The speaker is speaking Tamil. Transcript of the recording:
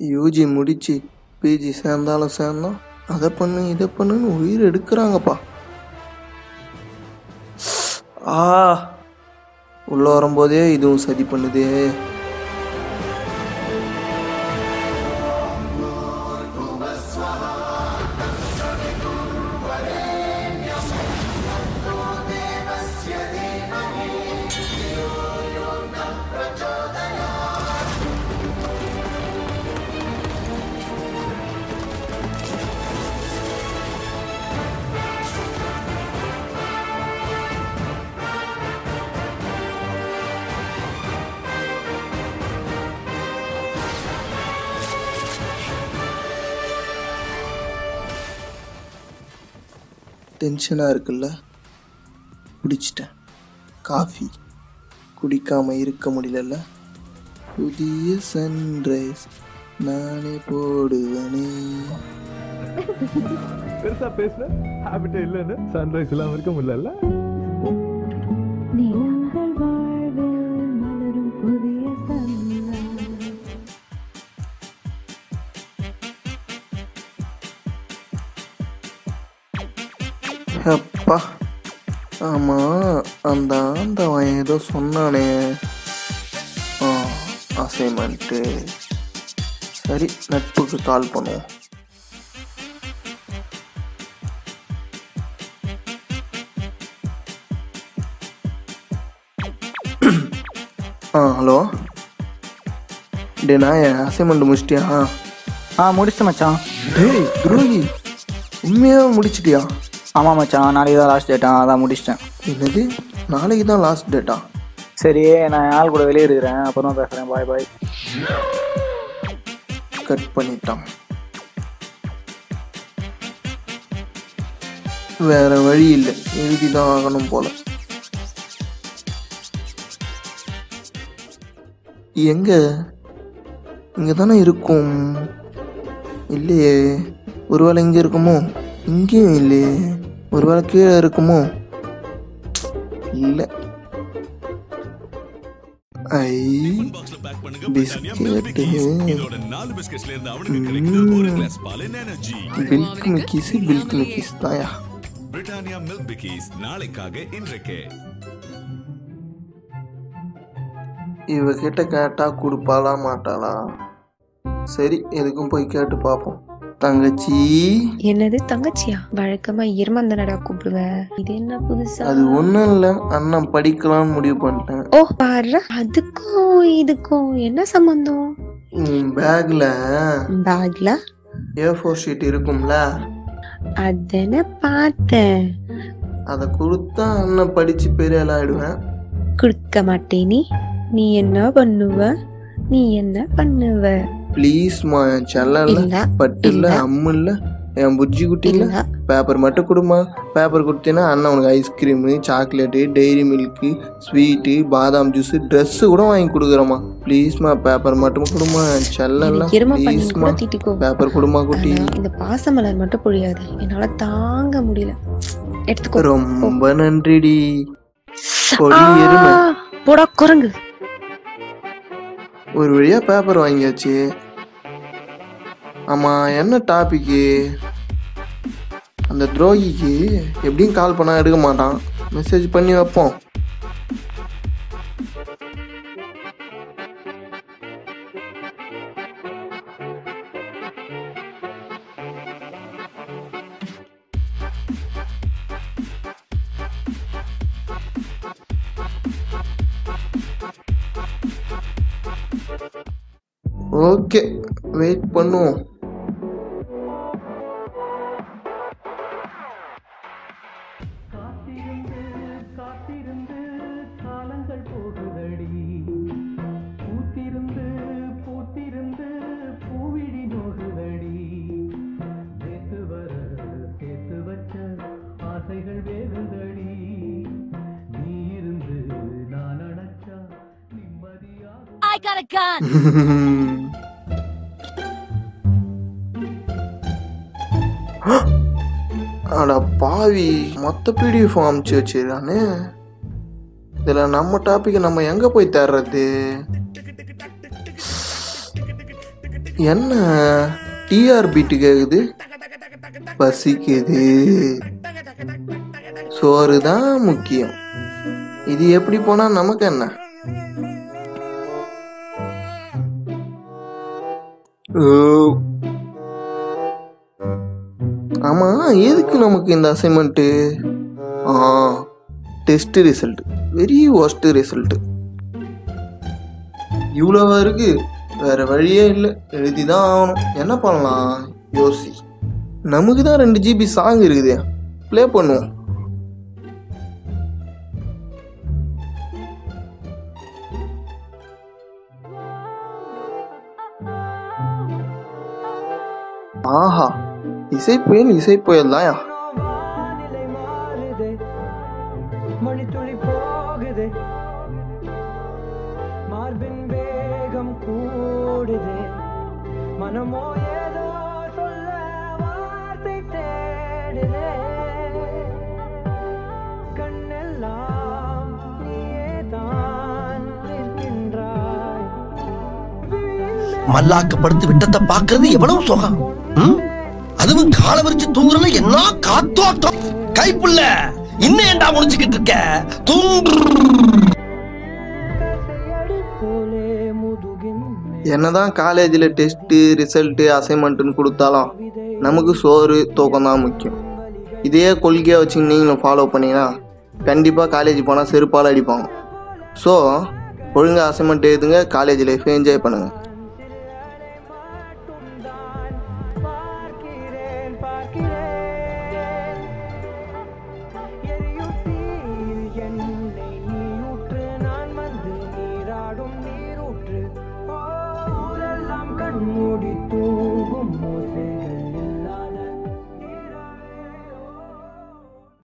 யூஜி முடிச்சு பிஜி சேர்ந்தாலும் சேர்ந்தோம் அதை பண்ணு இதை பண்ணுன்னு உயிர் எடுக்கிறாங்கப்பா. உள்ள வரும்போதே இதுவும் சரி பண்ணுதே. டென்ஷனாக இருக்குல்ல, குடிச்சிட்டேன். காஃபி குடிக்காம இருக்க முடியல. புதிய சன்ரைஸ் நானே போடுவனே. பெருசா பேசுன ஹாபிட்டே இல்லைன்னு சன்ரைஸ் இல்லாம இருக்க முடியல. அப்பா ஆமாம், அவன் ஏதோ சொன்னானே அசைன்மெண்ட்டு. சரி, நட்புக்கு கால் பண்ணுவோம். ஹலோ டே, நான் அசைன்மெண்ட் முடிச்சிட்டியா? முடிச்சிட்டேன் மச்சான். டேய் துரோகி, உண்மையாக முடிச்சிட்டியா? ஆமாம் மச்சான், நாளைக்கு தான் லாஸ்ட் டேட்டா, அதான் முடிச்சிட்டேன். என்னது, நாளைக்கு தான் லாஸ்ட் டேட்டா? சரி, நான் ஆள் கூட வெளியே இருக்கிறேன், அப்புறம் பேசுகிறேன். பாய் பாய். கட் பண்ணிட்டான். வேற வழி இல்லை, எழுதி தான் ஆகணும் போல. எங்க இங்கே தானே இருக்கும். இல்லையே, ஒருவேளை இங்கே இருக்குமோ? இங்கேயும் இல்லையே, ஒருவேளை கீழே இருக்குமோ? இல்லை. பில்க் மிக்கிஸ் தாயா. பிரிட்டானியா மில்க் பிக்கீஸ் நாளைக்காக இன்றைக்கே. இவகிட்ட கேட்டா கொடுப்பாளா மாட்டாளா? சரி, எதுக்கும் போய் கேட்டு பார்ப்போம். தங்கச்சி. என்னது தங்கச்சியா? வழக்கமா இருமந்தனடா கூப்பிடுவேன், இது என்ன புதுசா? அது ஒண்ணும் இல்ல, அண்ணன் படிக்கலாம்னு முடிவு பண்ணிட்டேன். ஓ பாரு, அதுக்கும் இதுக்கும் என்ன சம்பந்தம்? பேக்ல A4 ஷீட் இருக்கும்ல, அதன பார்த்தேன். அத கொடுத்தா அண்ணன் படிச்சு பெரிய ஆள் ஆயிடுவேன். கொடுக்க மாட்டேனி. நீ என்ன பண்ணுவ? ப்ளீஸ்மா, என் செல்ல பட்டு இல்ல, அம்மு இல்ல, என் புஜ்ஜி குட்டி இல்ல, பேப்பர் மட்டும் கொடுமா. பேப்பர் கொடுத்தீங்கன்னா அண்ணன் உனக்கு ice cream, chocolate, dairy milk, sweet, பாதாம் ஜூஸ், ட்ரெஸ்ஸு கூட வாங்கி கொடுக்குறோமா. ப்ளீஸ்மா, பேப்பர் மட்டும் கொடுமா. என் செல்ல ப்ளீஸ்மா, பேப்பர் கொடுமா குட்டி. இந்த பாசமலர் மட்டும் பொழியாது, என்னால தாங்க முடியல. எடுத்துக்கோ. ரொம்ப நன்றிடி. போடா குரங்கு. ஒரு வழியா பேப்பர் வாங்கியாச்சு. ஆமா, என்ன டாபிக்கு? அந்த துரோகிக்கு எப்படியும் கால் பண்ணா எடுக்க மாட்டான், மெசேஜ் பண்ணி வைப்போம். ஓகே, வெயிட் பண்ணுவோம். I got a gun. அட பாவி, மொத்த பிடிஎஃப் அமுச்சு வச்சிருக்கானே. இதுல நம்ம டாபிக் நம்ம எங்க போய் தேடுறது? என்ன டிஆர்பிட்டு கேக்குது? பசிக்குது, சோறு தான் முக்கியம். இது எப்படி போனா நமக்கு என்ன? ஆமா, எதுக்கு நமக்கு இந்த assignment? Test result, very worst result. இவ்வளவா இருக்கு, வேற வழியே இல்லை, எழுதிதான் ஆகணும். என்ன பண்ணலாம் யோசி. நமக்கு தான் 2 GB சாங் இருக்குது, ப்ளே பண்ணுவோம். ஆஹா, இசைப்புயல் இசைப்புயல் தான்யா. மணித்துளி போகுது, மார்பின் வேகம் கூடுது, மனமோ ஏதோ சொல்ல வார்த்தை தேடுதே, கண்ணெல்லாம் நீதான் நிற்கின்றாய். மல்லாக்கப்படுத்தி விட்டத்தை பாக்குறது எவ்வளவு சுகம். அதுவும் கால வரிச்சு தூங்குறல என்ன காத்தோட்டம். கைப்புள்ள இன்னும் ஏண்டா முடிச்சுக்கிட்டு இருக்க? என்னதான் காலேஜில் டெஸ்ட்டு ரிசல்ட்டு அசைன்மெண்ட்டுன்னு கொடுத்தாலும் நமக்கு சோறு தூக்கம் தான் முக்கியம். இதே கொள்கையாக வச்சு நீங்களும் ஃபாலோ பண்ணிங்கன்னா கண்டிப்பாக காலேஜ் போனால் செருப்பால் அடிப்பாங்க. ஸோ ஒழுங்காக அசைன்மெண்ட் எழுதுங்க, காலேஜ் லைஃப்பை என்ஜாய் பண்ணுங்கள்.